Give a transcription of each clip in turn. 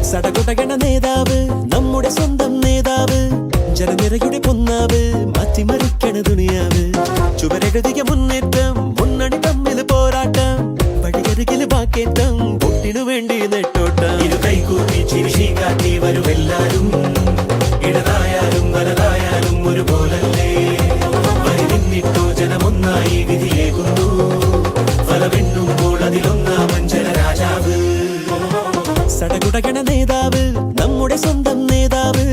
സടകുടകണ നേതാവ്, നമ്മുടെ സ്വന്തം നേതാവ്, ജനനിരയുടെ പൊന്നാവ്, മാറ്റിമറിക്കണ ദുനിയാവ്. ചുവരെഴുതിയ മുന്നേറ്റം, മുന്നണി തമ്മിൽ പോരാട്ടം, വഴിയരികില് വാക്കേറ്റം, പൊട്ടിനു വേണ്ടി നെട്ടോട്ടം. ഇരു കൈകൂപ്പി ചിരിശി കാട്ടി വരുമെല്ലാരും, ഇടതായാലും വലതായാലും ഒരുപോലല്ലേ. വരി നിന്നിട്ടോ ജനമൊന്നായി വിധിയേകുന്നു, ഫലമെണ്ണുമ്പോൾ അതിലൊന്നാമൻ ജനരാജാവ്. സടകുടകണ നേതാവ്, നമ്മുടെ സ്വന്തം നേതാവ്,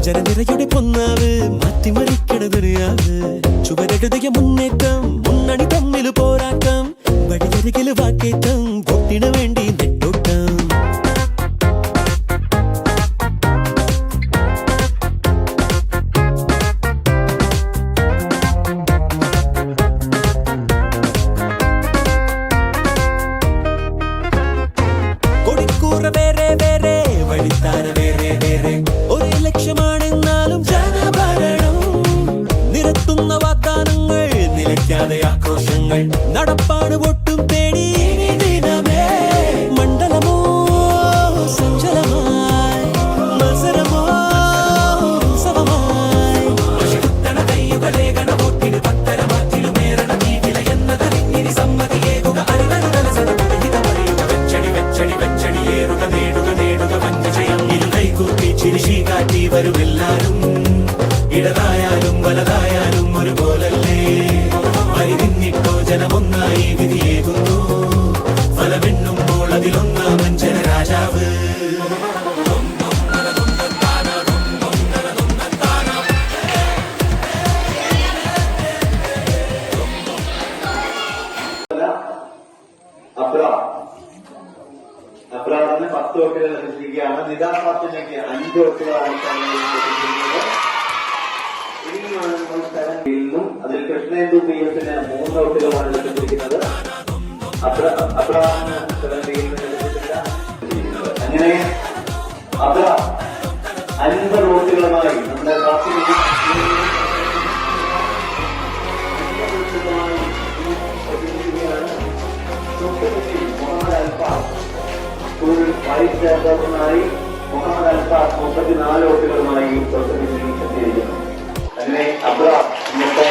ജനനിരയുടെ പൊന്നാവ്, മാറ്റിമറിക്കണ ദുനിയാവ്. ചുവരെഴുതിയ മുന്നേറ്റം, മുന്നണി തമ്മിൽ പോരാട്ടം, വഴിയരികില് വാക്കേറ്റം, പൊട്ടിനു വേണ്ടി നെട്ടോട്ടം. കൊടിക്കൂറ വേറെ വേറെ, വഴിത്താര വേറെ വേറെ, ഒരേ ലക്ഷ്യമാണെന്നാലും ജനഭരണം. നിരത്തുന്ന വാഗ്ദാനങ്ങൾ, നിലയ്ക്കാതെ ആക്രോശങ്ങൾ, നടപ്പാണ് ഒട്ടും തേടി ദിനമേ. മണ്ഡലമോ സഞ്ചലമായി, മത്സരമോ ഉത്സവമായി. കുത്തണ കയ്യുകളെ ഗണവോട്ടിന് പത്തര മാറ്റിലുമേറണ തീവില എന്നതറിഞ്ഞിനി സമ്മതിയേകുക. അറിയുക വെച്ചടി വെച്ചടി വെച്ചടിയേറുക, നേടുക നേടുക വഞ്ചയം. ഇരു കൈകൂപ്പി ചിരിശി കാട്ടി വരുമെല്ലാരും, ഇടതായാലും വലതായാലും ഒരുപോലല്ലേ. വരി നിന്നിട്ടോ ജനമൊന്നായി വിധിയേകുന്നു, ഫലമെണ്ണുമ്പോൾ അതിലൊന്നാമൻ ജനരാജാവ്. അബ്രാമിന് 10 വോട്ടുകൾ ലഭിച്ചിരിക്കുകയാണ്. നിദാ ഫാത്തിമയ്ക്ക് 5 വോട്ടുകളാണ് നിന്നും. അതിൽ കൃഷ്ണേന്ദു പി എസിന് 3 വോട്ടുകളാണ് ലഭിച്ചിരിക്കുന്നത്. അബ്രാമിന് ലഭിച്ചിട്ടില്ല. അങ്ങനെ അബ്രാം 50 വോട്ടുകളുമായി നമ്മുടെ മുഹമ്മദ് അൽഫാസ് സ്കൂൾ വൈസ് ചെയർപേഴ്സണായി മുഹമ്മദ് അൽഫാസ് 34 വോട്ടുകളുമായി എത്തിയിരിക്കുന്നു. അങ്ങനെ അബ്രാം ഇന്നത്തെ